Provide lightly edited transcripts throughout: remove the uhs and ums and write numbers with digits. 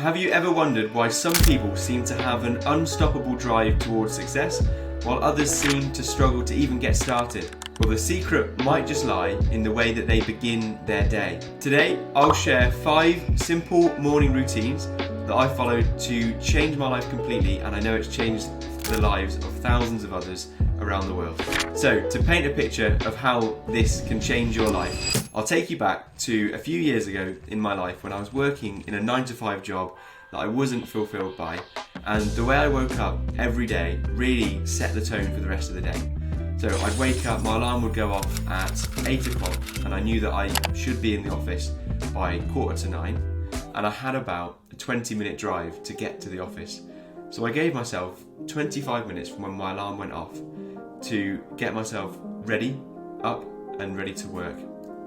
Have you ever wondered why some people seem to have an unstoppable drive towards success, while others seem to struggle to even get started? Well, the secret might just lie in the way that they begin their day. Today, I'll share 5 simple morning routines that I followed to change my life completely, and I know it's changed the lives of thousands of others around the world. So, to paint a picture of how this can change your life, I'll take you back to a few years ago in my life when I was working in a 9-to-5 job that I wasn't fulfilled by, and the way I woke up every day really set the tone for the rest of the day. So I'd wake up, my alarm would go off at 8 o'clock, and I knew that I should be in the office by 8:45, and I had about a 20-minute drive to get to the office. So I gave myself 25 minutes from when my alarm went off to get myself ready, up and ready to work.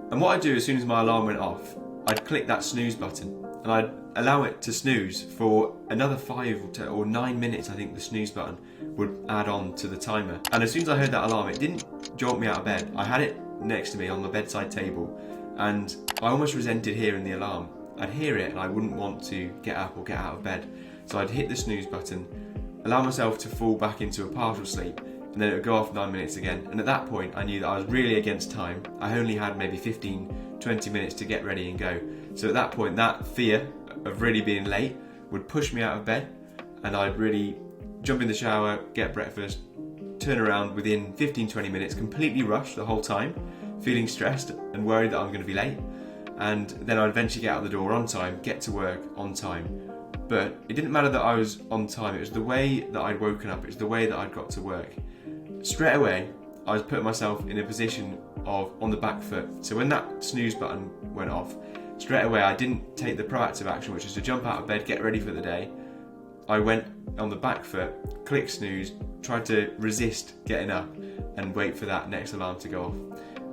And what I'd do as soon as my alarm went off, I'd click that snooze button and I'd allow it to snooze for another 5 or 9 minutes. I think the snooze button would add on to the timer. And as soon as I heard that alarm, it didn't jolt me out of bed. I had it next to me on the bedside table, and I almost resented hearing the alarm. I'd hear it and I wouldn't want to get up or get out of bed. So I'd hit the snooze button, allow myself to fall back into a partial sleep, and then it would go off 9 minutes again. And at that point, I knew that I was really against time. I only had maybe 15-20 minutes to get ready and go. So at that point, that fear of really being late would push me out of bed, and I'd really jump in the shower, get breakfast, turn around within 15-20 minutes, completely rushed the whole time, feeling stressed and worried that I'm going to be late. And then I'd eventually get out the door on time, get to work on time. But it didn't matter that I was on time, it was the way that I'd woken up, it was the way that I'd got to work. Straight away, I was putting myself in a position of on the back foot. So when that snooze button went off, straight away I didn't take the proactive action, which is to jump out of bed, get ready for the day. I went on the back foot, click snooze, tried to resist getting up and wait for that next alarm to go off.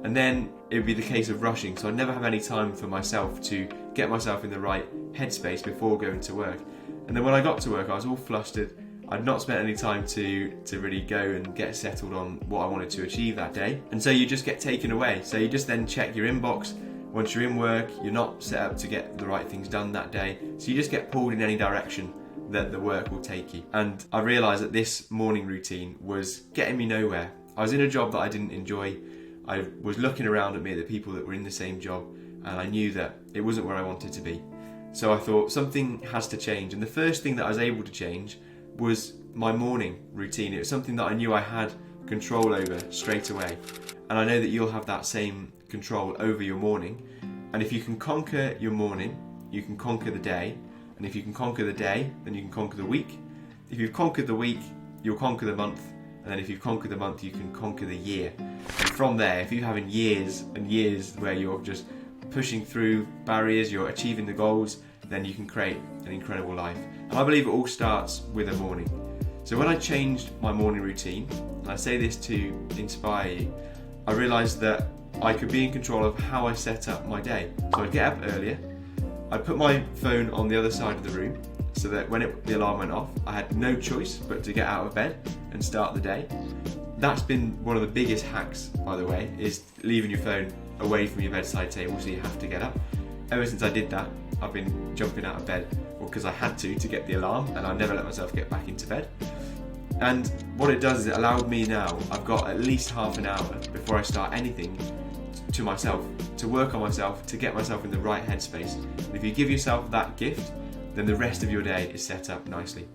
And then it would be the case of rushing, so I'd never have any time for myself to get myself in the right headspace before going to work. And then when I got to work, I was all flustered. I'd not spent any time to really go and get settled on what I wanted to achieve that day. And so you just get taken away. So you just then check your inbox. Once you're in work, you're not set up to get the right things done that day. So you just get pulled in any direction that the work will take you. And I realised that this morning routine was getting me nowhere. I was in a job that I didn't enjoy. I was looking around at me at the people that were in the same job, and I knew that it wasn't where I wanted to be. So I thought something has to change, and the first thing that I was able to change was my morning routine. It was something that I knew I had control over straight away, and I know that you'll have that same control over your morning. And if you can conquer your morning, you can conquer the day, and if you can conquer the day, then you can conquer the week. If you've conquered the week, you'll conquer the month, and then if you've conquered the month, you can conquer the year. And from there, if you're having years and years where you're just pushing through barriers, you're achieving the goals, then you can create an incredible life. And I believe it all starts with a morning. So when I changed my morning routine, and I say this to inspire you, I realised that I could be in control of how I set up my day. So I'd get up earlier, I'd put my phone on the other side of the room, so that when the alarm went off, I had no choice but to get out of bed and start the day. That's been one of the biggest hacks, by the way, is leaving your phone away from your bedside table so you have to get up. Ever since I did that, I've been jumping out of bed, because I had to get the alarm, and I never let myself get back into bed. And what it does is it allowed me now, I've got at least half an hour before I start anything to myself, to work on myself, to get myself in the right headspace. And if you give yourself that gift, then the rest of your day is set up nicely.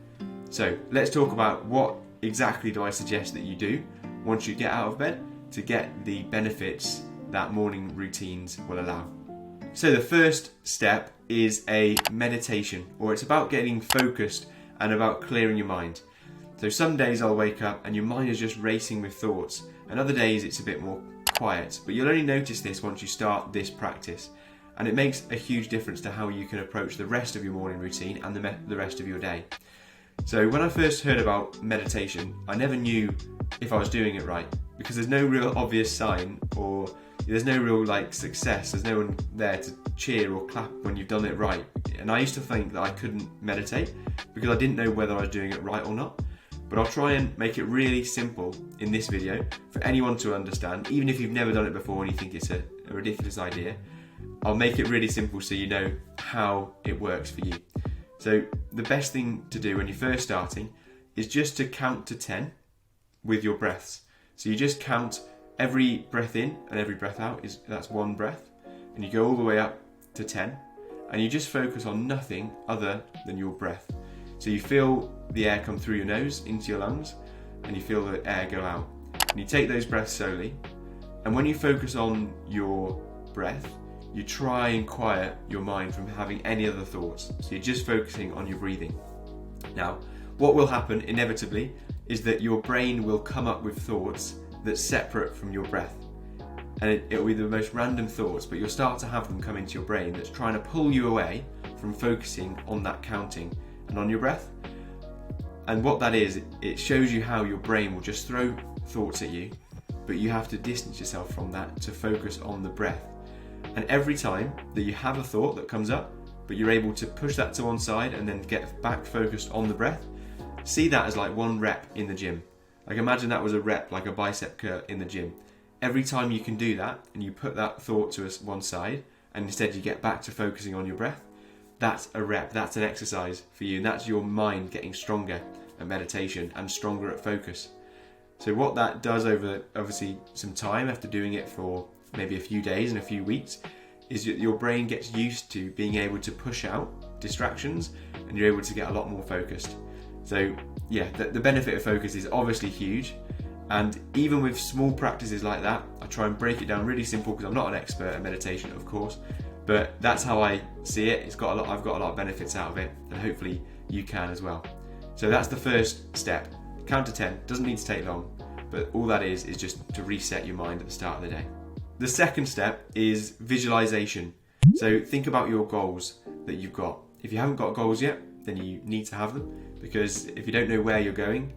So let's talk about what exactly do I suggest that you do once you get out of bed to get the benefits that morning routines will allow. So the first step is a meditation, or it's about getting focused and about clearing your mind. So some days I'll wake up and your mind is just racing with thoughts, and other days it's a bit more quiet, but you'll only notice this once you start this practice. And it makes a huge difference to how you can approach the rest of your morning routine and the rest of your day. So when I first heard about meditation, I never knew if I was doing it right, because there's no real obvious sign, or there's no real success. There's no one there to cheer or clap when you've done it right. And I used to think that I couldn't meditate because I didn't know whether I was doing it right or not. But I'll try and make it really simple in this video for anyone to understand, even if you've never done it before and you think it's a ridiculous idea. I'll make it really simple so you know how it works for you. So the best thing to do when you're first starting is just to count to 10 with your breaths. So you just count every breath in and every breath out, that's one breath, and you go all the way up to 10, and you just focus on nothing other than your breath. So you feel the air come through your nose into your lungs, and you feel the air go out. And you take those breaths slowly, and when you focus on your breath, you try and quiet your mind from having any other thoughts. So you're just focusing on your breathing. Now, what will happen inevitably is that your brain will come up with thoughts that's separate from your breath. And it'll be the most random thoughts, but you'll start to have them come into your brain that's trying to pull you away from focusing on that counting and on your breath. And what that is, it shows you how your brain will just throw thoughts at you, but you have to distance yourself from that to focus on the breath. And every time that you have a thought that comes up, but you're able to push that to one side and then get back focused on the breath, see that as like one rep in the gym. Like imagine that was a rep, like a bicep curl in the gym. Every time you can do that and you put that thought to one side and instead you get back to focusing on your breath, that's a rep, that's an exercise for you, and that's your mind getting stronger at meditation and stronger at focus. So what that does over obviously some time after doing it for maybe a few days and a few weeks is your brain gets used to being able to push out distractions and you're able to get a lot more focused. So yeah, the benefit of focus is obviously huge, and even with small practices like that, I try and break it down really simple because I'm not an expert at meditation, of course, but that's how I see it. I've got a lot of benefits out of it, and hopefully you can as well. So that's the first step. Count to 10, doesn't need to take long, but all that is just to reset your mind at the start of the day. The second step is visualization. So think about your goals that you've got. If you haven't got goals yet, then you need to have them, because if you don't know where you're going,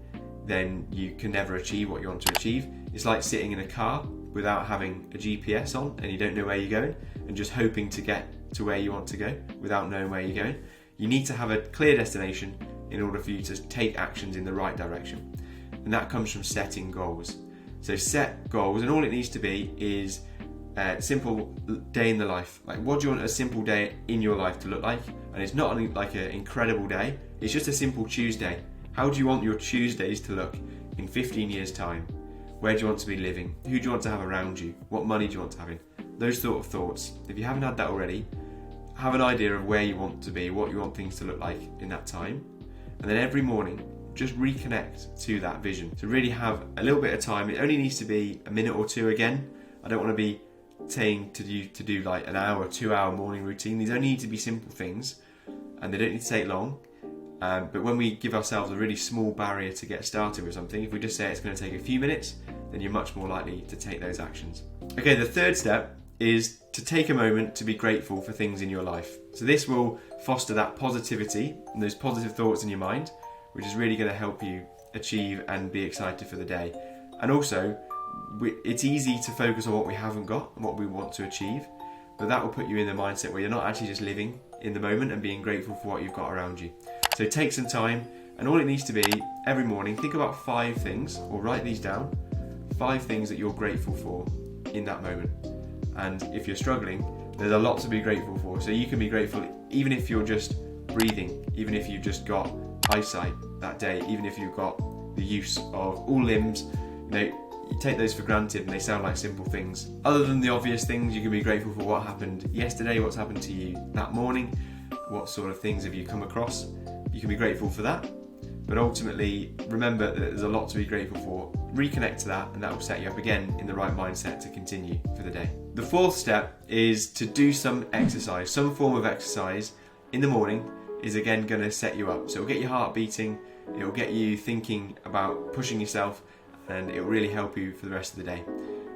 then you can never achieve what you want to achieve. It's like sitting in a car without having a GPS on and you don't know where you're going and just hoping to get to where you want to go without knowing where you're going. You need to have a clear destination in order for you to take actions in the right direction. And that comes from setting goals. So set goals, and all it needs to be is a simple day in the life. Like, what do you want a simple day in your life to look like? And it's not like an incredible day, it's just a simple Tuesday. How do you want your Tuesdays to look in 15 years' time? Where do you want to be living? Who do you want to have around you? What money do you want to have in? Those sort of thoughts. If you haven't had that already, have an idea of where you want to be, what you want things to look like in that time. And then every morning, just reconnect to that vision. To really have a little bit of time. It only needs to be a minute or two again. I don't want to be saying to do like an hour, 2 hour morning routine. These only need to be simple things and they don't need to take long. But when we give ourselves a really small barrier to get started with something, if we just say it's going to take a few minutes, then you're much more likely to take those actions. Okay, the third step is to take a moment to be grateful for things in your life. So this will foster that positivity and those positive thoughts in your mind, which is really going to help you achieve and be excited for the day. And also, it's easy to focus on what we haven't got and what we want to achieve, but that will put you in the mindset where you're not actually just living in the moment and being grateful for what you've got around you. So take some time, and all it needs to be every morning, think about 5 things, or write these down, 5 things that you're grateful for in that moment. And if you're struggling, there's a lot to be grateful for. So you can be grateful even if you're just breathing, even if you've just got eyesight that day, even if you've got the use of all limbs. You take those for granted and they sound like simple things. Other than the obvious things, you can be grateful for what happened yesterday, what's happened to you that morning, what sort of things have you come across. You can be grateful for that, but ultimately remember that there's a lot to be grateful for. Reconnect to that, and that will set you up again in the right mindset to continue for the day. The fourth step is to do some exercise. Some form of exercise in the morning is again going to set you up. So it'll get your heart beating, it'll get you thinking about pushing yourself, and it'll really help you for the rest of the day.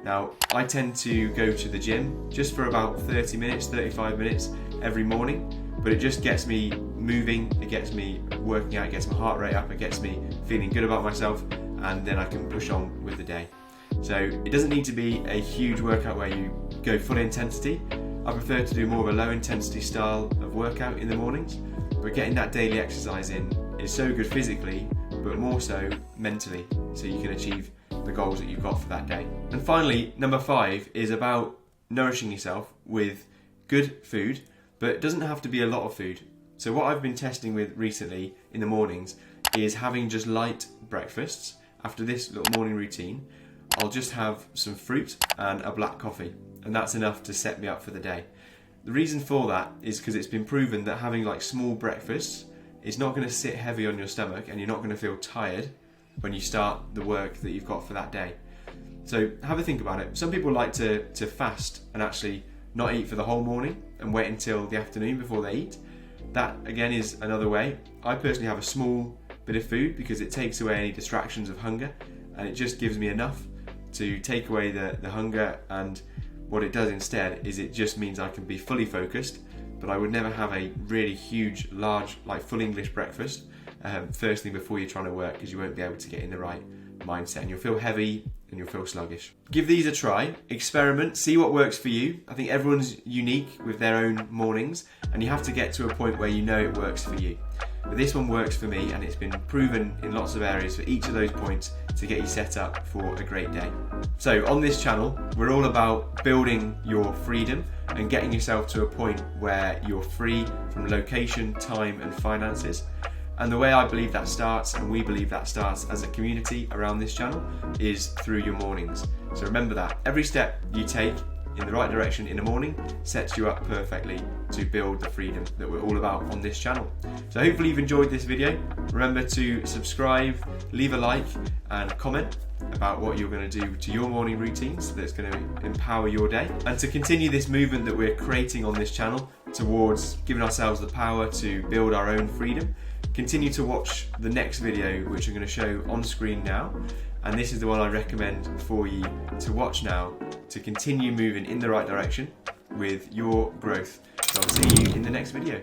Now, I tend to go to the gym just for about 30 minutes, 35 minutes every morning, but it just gets me moving, it gets me working out, it gets my heart rate up, it gets me feeling good about myself, and then I can push on with the day. So it doesn't need to be a huge workout where you go full intensity. I prefer to do more of a low intensity style of workout in the mornings, but getting that daily exercise in is so good physically, but more so mentally, so you can achieve the goals that you've got for that day. And finally, number 5 is about nourishing yourself with good food, but it doesn't have to be a lot of food. So what I've been testing with recently in the mornings is having just light breakfasts. After this little morning routine, I'll just have some fruit and a black coffee, and that's enough to set me up for the day. The reason for that is because it's been proven that having like small breakfasts is not going to sit heavy on your stomach, and you're not going to feel tired when you start the work that you've got for that day. So have a think about it. Some people like to fast and actually not eat for the whole morning and wait until the afternoon before they eat. That again is another way. I personally have a small bit of food because it takes away any distractions of hunger, and it just gives me enough to take away the hunger, and what it does instead is it just means I can be fully focused. But I would never have a really huge, large, like full English breakfast first thing before you're trying to work, because you won't be able to get in the right mindset and you'll feel heavy and you'll feel sluggish. Give these a try, experiment, see what works for you. I think everyone's unique with their own mornings, and you have to get to a point where you know it works for you. But this one works for me, and it's been proven in lots of areas for each of those points to get you set up for a great day. So on this channel, we're all about building your freedom and getting yourself to a point where you're free from location, time and finances. And the way I believe that starts, and we believe that starts as a community around this channel, is through your mornings. So remember that every step you take in the right direction in the morning sets you up perfectly to build the freedom that we're all about on this channel. So hopefully you've enjoyed this video. Remember to subscribe, leave a like and comment about what you're going to do to your morning routines that's going to empower your day, and to continue this movement that we're creating on this channel towards giving ourselves the power to build our own freedom. Continue to watch the next video, which I'm going to show on screen now, and this is the one I recommend for you to watch now to continue moving in the right direction with your growth. So I'll see you in the next video.